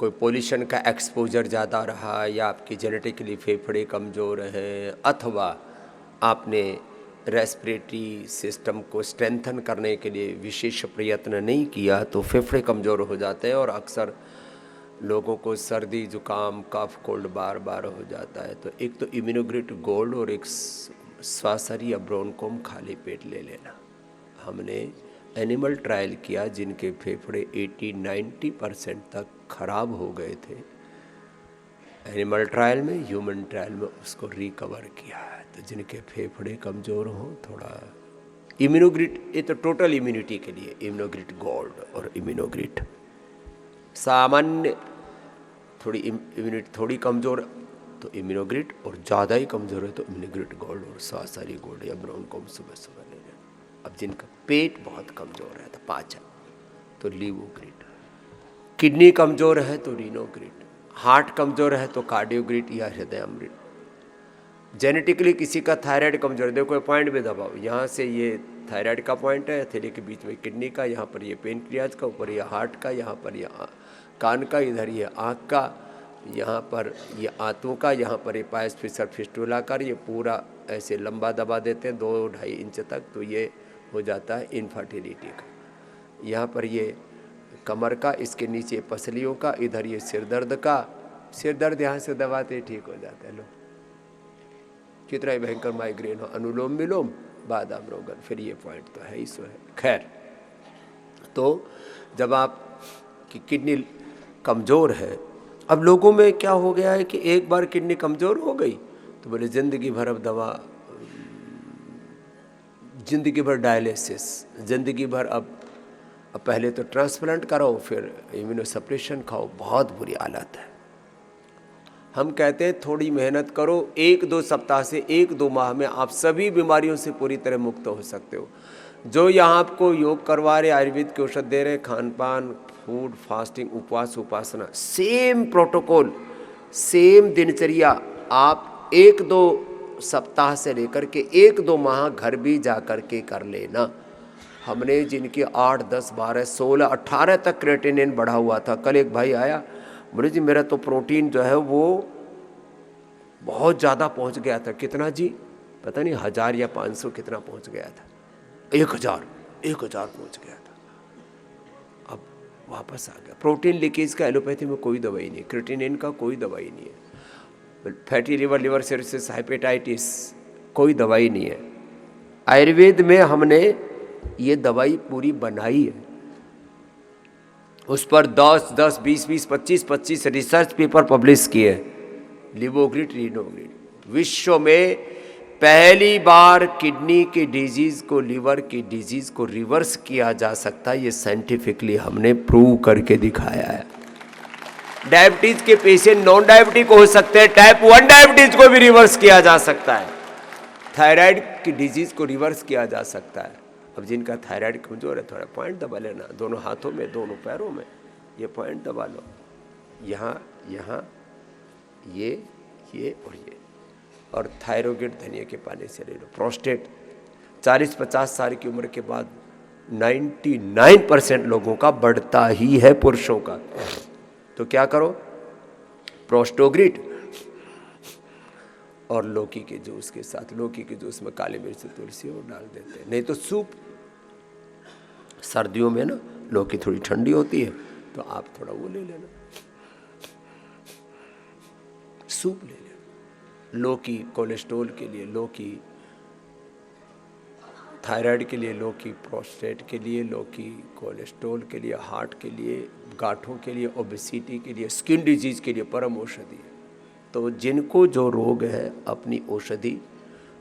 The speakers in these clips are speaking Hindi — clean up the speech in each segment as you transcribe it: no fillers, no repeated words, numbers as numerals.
कोई पोल्यूशन का एक्सपोजर ज़्यादा रहा या आपकी जेनेटिकली फेफड़े कमज़ोर हैं अथवा आपने रेस्पिरेटरी सिस्टम को स्ट्रेंथन करने के लिए विशेष प्रयत्न नहीं किया तो फेफड़े कमज़ोर हो जाते हैं और अक्सर लोगों को सर्दी जुकाम कफ कोल्ड बार बार हो जाता है। तो एक तो इम्यूनोग्रिट गोल्ड और एक स्वासरी या ब्रोनकोम खाली पेट ले लेना। हमने एनिमल ट्रायल किया जिनके फेफड़े 80-90% तक खराब हो गए थे एनिमल ट्रायल में, ह्यूमन ट्रायल में उसको रिकवर किया है। तो जिनके फेफड़े कमज़ोर हों थोड़ा इम्यूनोग्रिट, ये तो टोटल इम्यूनिटी के लिए इम्यूनोग्रिट गोल्ड और इम्यूनोग्रिट। सामान्य थोड़ी इम्यूनिटी थोड़ी कमज़ोर तो इम्यूनोग्रिट और ज़्यादा ही कमज़ोर है तो इम्यूनोग्रिट गोल्ड और स्वासरी गोल्ड या ब्रोनकोम सुबह सुबह ले लेना। अब जिनका पेट बहुत कमज़ोर है तो पाचन तो लीवोग्रिट, किडनी कमज़ोर है तो रीनोग्रिट, हार्ट कमज़ोर है तो कार्डियोग्रिट या हृदयामृत। जेनेटिकली किसी का थायराइड कमज़ोर है, देखो पॉइंट भी दबाओ, यहाँ से ये थायराइड का पॉइंट है, हथेली के बीच में किडनी का, यहाँ पर ये पेनक्रियाज का, ऊपर ये हार्ट का, यहाँ पर ये कान का, इधर ये आँख का, यहाँ पर ये आंतों का, यहाँ पर ये पायस फिसर फिस्टुला कर ये पूरा ऐसे लंबा दबा देते हैं 2-2.5 इंच तक, तो ये हो जाता है इनफर्टिलिटी का। यहाँ पर ये कमर का, इसके नीचे पसलियों का, इधर ये सिर दर्द का, सिर दर्द यहाँ से दबाते ठीक हो जाता है। लो कितना ही भयंकर माइग्रेन हो, अनुलोम विलोम बादाम रोगन, फिर ये पॉइंट तो है ही सो है। खैर, तो जब आप की किडनी कमज़ोर है, अब लोगों में क्या हो गया है कि एक बार किडनी कमज़ोर हो गई तो बोले ज़िंदगी भर अब दवा, ज़िंदगी भर डायलिसिस, ज़िंदगी भर अब पहले तो ट्रांसप्लांट कराओ फिर इम्यूनोसप्रेशन खाओ, बहुत बुरी हालत है। हम कहते हैं थोड़ी मेहनत करो, 1-2 सप्ताह से 1-2 माह में आप सभी बीमारियों से पूरी तरह मुक्त हो सकते हो। जो यहाँ आपको योग करवा रहे, आयुर्वेद के औषध दे रहे, खान पान, फूड, फास्टिंग, उपवास, उपासना, सेम प्रोटोकॉल, सेम दिनचर्या आप 1-2 सप्ताह से लेकर के 1-2 माह घर भी जा कर के कर लेना। हमने जिनके 8, 10, 12, 16, 18 तक क्रिएटिनिन बढ़ा हुआ था, कल एक भाई आया, बोले जी मेरा तो प्रोटीन जो है वो बहुत ज़्यादा पहुंच गया था। कितना जी? पता नहीं 1000 या 500 कितना पहुंच गया था, 1000 पहुंच गया था। अब वापस आ गया। प्रोटीन लीकेज का एलोपैथी में कोई दवाई नहीं, क्रिएटिनिन का कोई दवाई नहीं है, फैटी लिवर सिरोसिस, हेपेटाइटिस कोई दवाई नहीं है। आयुर्वेद में हमने ये दवाई पूरी बनाई है, उस पर 10, 20, 25 रिसर्च पेपर पब्लिश किए। लिवोग्रिट, रीनोग्रिट, विश्व में पहली बार किडनी की डिजीज़ को, लीवर की डिजीज़ को रिवर्स किया जा सकता है, ये साइंटिफिकली हमने प्रूव करके दिखाया है। डायबिटीज़ के पेशेंट नॉन डायबिटिक हो सकते हैं, टाइप 1 डायबिटीज़ को भी रिवर्स किया जा सकता है, थायराइड की डिजीज़ को रिवर्स किया जा सकता है। अब जिनका थायराइड कमज़ोर है थोड़ा पॉइंट दबा लेना, दोनों हाथों में, दोनों पैरों में, ये पॉइंट दबा लो, यहाँ ये और ये, और थायरोइड धनिया के पानी से ले लो। प्रोस्टेट 40-50 साल की उम्र के बाद 99% लोगों का बढ़ता ही है, पुरुषों का। तो क्या करो, प्रोस्टोग्रिट और लौकी के जूस के साथ, लौकी के जूस में काली मिर्च, तुलसी और डाल देते हैं, नहीं तो सूप। सर्दियों में ना लौकी थोड़ी ठंडी होती है तो आप थोड़ा वो ले लेना, सूप ले लेना। लौकी कोलेस्ट्रॉल के लिए, लौकी थायराइड के लिए, लौकी प्रोस्टेट के लिए, लौकी कोलेस्ट्रॉल के लिए, हार्ट के लिए, गांठों के लिए, ओबेसिटी के लिए, स्किन डिजीज के लिए परम औषधि है। तो जिनको जो रोग है अपनी औषधि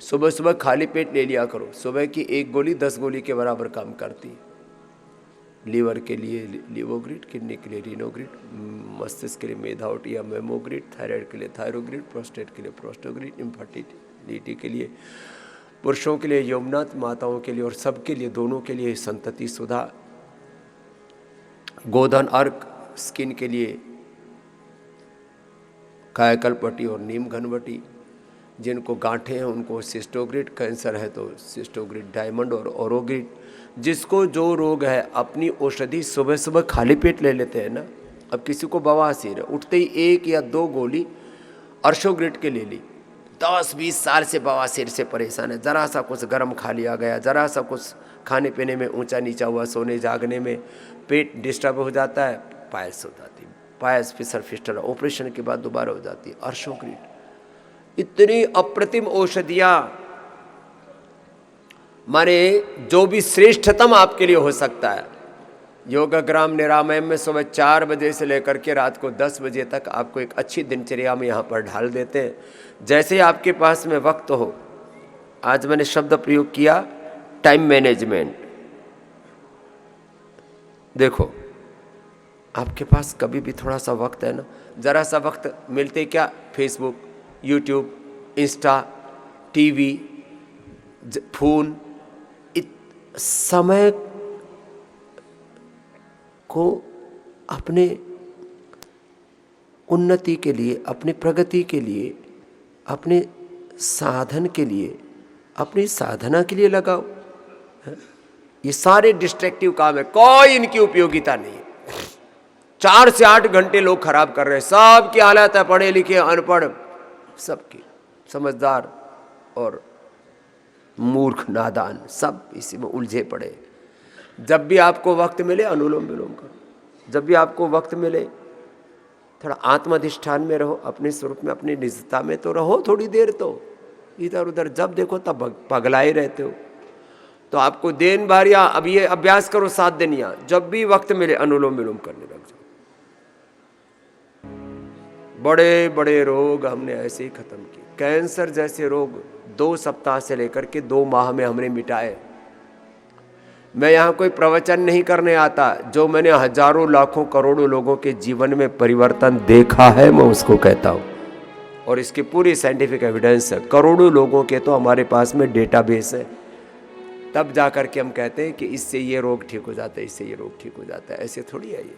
सुबह सुबह खाली पेट ले लिया करो। सुबह की 1 गोली 10 गोली के बराबर काम करती है। लीवर के लिए लिवोग्रिट, किडनी के लिए रीनोग्रिट, मस्तिष्क के लिए मेधाओट या मेमोग्रिट, थायराइड के लिए थायरोग्रिट, प्रोस्टेट के लिए प्रोस्टोग्रिट, इनफर्टिलिटी के लिए, पुरुषों के लिए यमुनाथ, माताओं के लिए और सबके लिए, दोनों के लिए संतति सुधा, गोधन अर्क, स्किन के लिए कायाकल्पवटी और नीम घनवटी, जिनको गांठें हैं उनको सिस्टोग्रिट, कैंसर है तो सिस्टोग्रिट डायमंड और ओरोग्रिट। जिसको जो रोग है अपनी औषधि सुबह सुबह खाली पेट ले लेते हैं ना, अब किसी को बवासीर है, उठते ही 1 या 2 गोली अर्शोग्रिड के ले ली, 10-20 साल से बवासीर से परेशान है, ज़रा सा कुछ गर्म खा लिया गया, ज़रा सा कुछ खाने पीने में ऊंचा नीचा हुआ, सोने जागने में पेट डिस्टर्ब हो जाता है, पायल्स हो जाती है, पायल्स फिसर फिस्टर ऑपरेशन के बाद दोबारा हो जाती है, अर्शोग्रिड। इतनी अप्रतिम औषधियाँ, माने जो भी श्रेष्ठतम आपके लिए हो सकता है। योगाग्राम निरामयम में सुबह 4 बजे से लेकर के रात को 10 बजे तक आपको एक अच्छी दिनचर्या में यहाँ पर ढाल देते हैं। जैसे आपके पास में वक्त हो, आज मैंने शब्द प्रयोग किया टाइम मैनेजमेंट। देखो आपके पास कभी भी थोड़ा सा वक्त है ना, ज़रा सा वक्त मिलते क्या, Facebook, YouTube, Insta, TV, phone, समय को अपने उन्नति के लिए, अपनी प्रगति के लिए, अपने साधन के लिए, अपनी साधना के लिए लगाओ। ये सारे डिस्ट्रैक्टिव काम है, कोई इनकी उपयोगिता नहीं है। 4 से 8 घंटे लोग खराब कर रहे हैं, सबकी हालत है, पढ़े लिखे अनपढ़ सबकी, समझदार और मूर्ख नादान, सब इसी में उलझे पड़े। जब भी आपको वक्त मिले अनुलोम विलोम करो, जब भी आपको वक्त मिले थोड़ा आत्माधिष्ठान में रहो, अपने स्वरूप में, अपनी निजता में तो रहो थोड़ी देर। तो इधर उधर जब देखो तब पगलाए रहते हो। तो आपको दिन भर या अब ये अभ्यास करो 7 दिन, या जब भी वक्त मिले अनुलोम विलोम करने लग जाओ। बड़े बड़े रोग हमने ऐसे ही खत्म किए। कैंसर जैसे रोग 2 सप्ताह से लेकर के 2 माह में हमने मिटाए। मैं यहाँ कोई प्रवचन नहीं करने आता, जो मैंने हजारों लाखों करोड़ों लोगों के जीवन में परिवर्तन देखा है मैं उसको कहता हूँ, और इसकी पूरी साइंटिफिक एविडेंस है। करोड़ों लोगों के तो हमारे पास में डेटाबेस है, तब जा कर के हम कहते हैं कि इससे ये रोग ठीक हो जाता है, इससे ये रोग ठीक हो जाता है। ऐसे थोड़ी है ये।